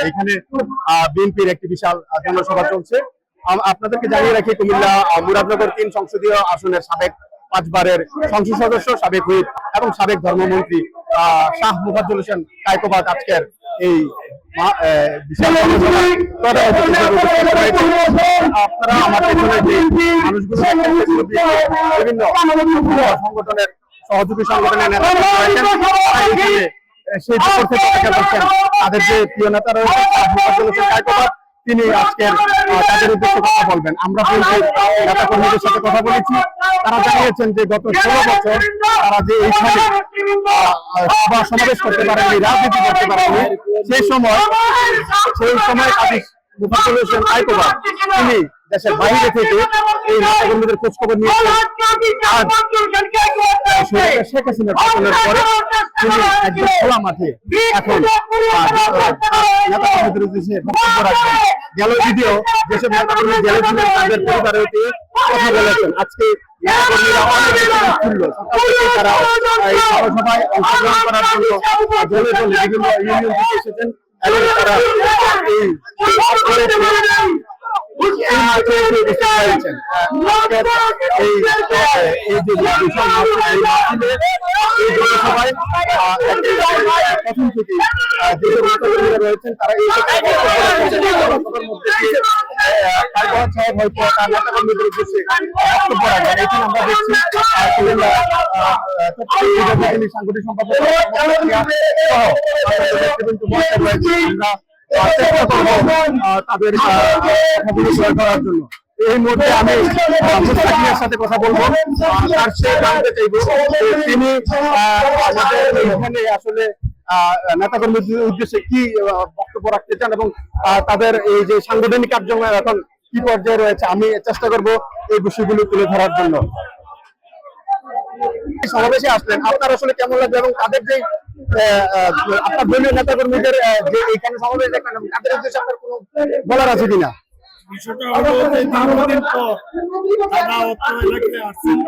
এখানে বিএনপির একটি বিশাল জনসভা চলছে। আপনাদেরকে জানিয়ে রাখি, কুমিল্লা মুরাদনগর 3 সংসদীয় আসনের সাবেক 5 বারের সংসদ সদস্য, সাবেক হুইপ এবং সাবেক ধর্মমন্ত্রী শাহ মুফাজ্জল হোসেন কায়কোবাদ আজকের এই আপনারা আমার পেছনে যে মানুষগুলো বিভিন্ন সংগঠনের সহযোগী সংগঠনের নেতা সেই তাদের যে প্রিয় নেতা রয়েছে কায়কোবাদ, তিনি আজকের তাদের উদ্দেশ্যে কথা বলবেন। আমরা নেতা কর্মীদের সাথে কথা বলেছি, তারা জানিয়েছেন যে গত 16 বছর তারা যে এইখানে সভা সমাবেশ করতে পারেনি, রাজনীতি করতে পারেনি, সেই সময় কাজী মুফাজ্জল হোসেন কায়কোবাদ তিনি দেশের বাইরে থেকে এই নেতা কর্মীদের খোঁজ খবর নিয়েছেন। শেখ হাসিনার পতনের পরে তিনি একদম খোলা মাঠে এখন নেতা কর্মীদের উদ্দেশ্যে বক্তব্য রাখবেন। গেল ভিডিও যেসব নেতা কর্মী জেলে ছিলেন তাদের পরিবারের কথা বলেছেন। আজকে নেতা কর্মীরা অনেক ছিল, সকাল থেকে তারা এই সভায় অংশগ্রহণ করার জন্য দলে দলে বিভিন্ন ইউনিয়ন থেকে এসেছেন এবং তারা রয়েছেন তারা এই হয়তো তার নেতা কর্মীদের উদ্দেশ্যে বক্তব্য রাখবেন। এখানে আমরা দেখছি সাংগঠনিক সম্পাদক তাদের করার জন্য। এই মুহূর্তে আমি মুস্তাকিমের সাথে কথা বলবো, তার সে জানতে চাইবো তিনি আমাদের এখানে আসলে নেতা কর্মীদের উদ্দেশ্যে কি বক্তব্য রাখতে চান এবং তাদের এই যে সাংগঠনিক কার্যক্রম এখন কি পর্যায়ে রয়েছে। আমি চেষ্টা করব এই বিষয়গুলো তুলে ধরার জন্য। সমাবেশে আসলেন, আপনার আসলে কেমন লাগবে এবং তাদের যে আপনার দলীয় নেতা কর্মীদের যে এখানে সমাবেশ দেখলেন এবং তাদের উদ্দেশ্যে আপনার কোনো বলার আছে কিনা? বিষয়টা হলো যে দীর্ঘদিন পর তারা অত্র এলাকায় আসছেন।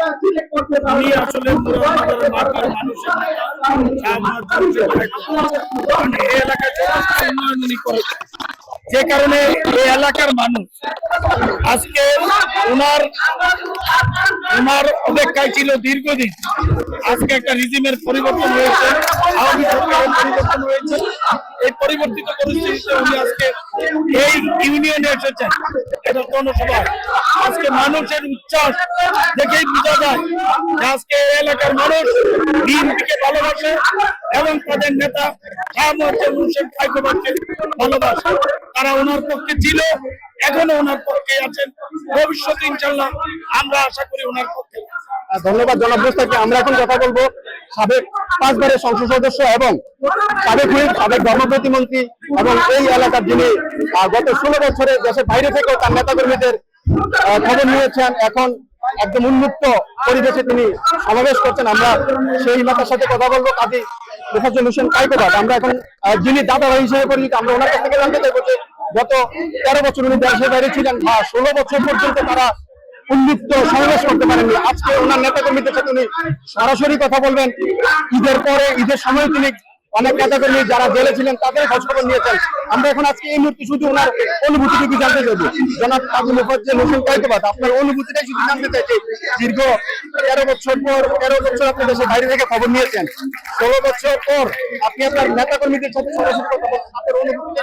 আমি আসলে মুরাদনগরের মাটির মানুষের এই এলাকায় উন্নয়ন উনি করেছেন, যে কারণে এই এলাকার মানুষ আজকে ওনার অপেক্ষায় ছিল দীর্ঘদিন। আজকে একটা রিজিমের পরিবর্তন হয়েছে, আওয়ামী সরকারের পরিবর্তন হয়েছে। এই পরিবর্তিত পরিস্থিতিতে উনি আজকে এই ইউনিয়নে এসেছেন, এটা জনসভা। আজকে মানুষের উচ্ছ্বাস দেখেই বোঝা যায় যে আজকে এই এলাকার মানুষ বিএনপিকে ভালোবাসে এবং তাদের নেতা শাহ মুফাজ্জল হোসেন কায়কোবাদকে ভালোবাসে। তারা ওনার পক্ষে ছিল, এখনো ওনার পক্ষে আছেন, ভবিষ্যতে ইনশাল্লাহ আমরা আশা করি ওনার পক্ষে। ধন্যবাদ জনাব মুস্তাকি। আমরা এখন কথা বলবো সাবেক 5 বারের সংসদ সদস্য এবং সাবেক হুইপ, সাবেক ধর্ম প্রতিমন্ত্রী এবং এই এলাকার যিনি গত 16 বছরে দেশের বাইরে থেকেও তার নেতা কর্মীদের খবর নিয়েছেন, এখন একদম উন্মুক্ত পরিবেশে তিনি সমাবেশ করছেন। আমরা সেই নেতার সাথে কথা বলবো, কাজী মুফাজ্জল হোসেন কায়কোবাদ। আমরা এখন যিনি দাদা ভাই হিসেবে পরিচিত, আমরা ওনার কাছ থেকে জানতে চাইবো যে গত 13 বছর উনি দেশের বাইরে ছিলেন বা 16 বছর পর্যন্ত তারা উন্মুক্ত সমাবেশ করতে পারেননি। আজকে ওনার নেতা কর্মীদের সাথে উনি সরাসরি কথা বলবেন। ঈদের পরে, ঈদের সময় তিনি অনেক নেতা কর্মী যারা জেলে ছিলেন তাদের খোঁজ খবর নিয়েছেন। আমরা এখন আজকে এই মুহূর্তে শুধু ওনার অনুভূতিটুকু জানতে চাইবো। জনাব কাজী মুফাজ্জল হোসেন কায়কোবাদ, আপনার অনুভূতিটাই শুধু জানতে চাইছি। দীর্ঘ 13 বছর আপনি দেশের বাইরে থেকে খবর নিয়েছেন, 16 বছর পর আপনি আপনার নেতা কর্মীদের সাথে সরাসরি কথা বলছেন, আপনার অনুভূতিটা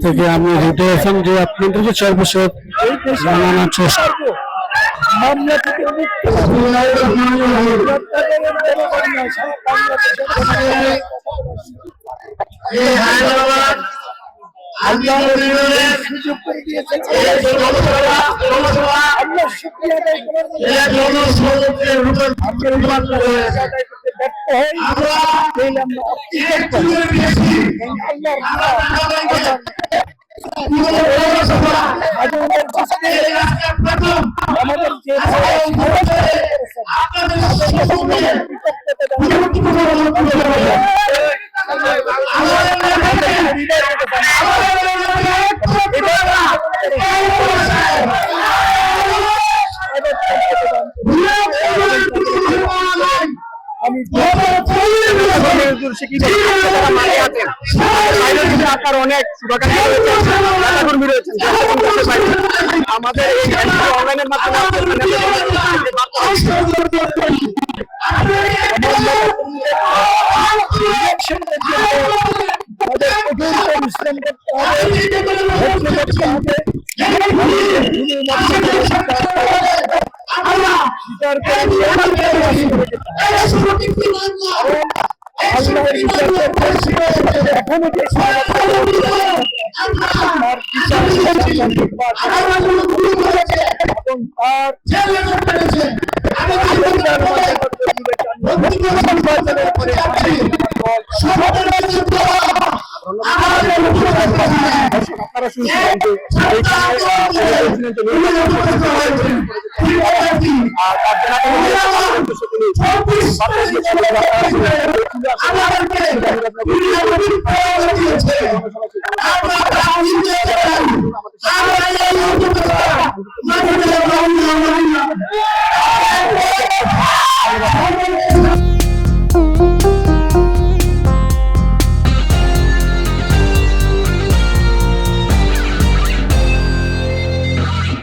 থেকে আমি রেডিও এফএম যে আপনাদেরকে সর্বশেষ জানানোর চেষ্টা মামলা থেকে সুযোগ করে দিয়েছে। আমাদের যে আপনার অনেক শুভাকাঙ্ক্ষী রয়েছেন, নেতাকর্মী রয়েছেন দেশ এবং দেশের বাইরে। আমাদের এই অনলাইনের মাধ্যমে আপনারা শুনছিলেন যে আমরা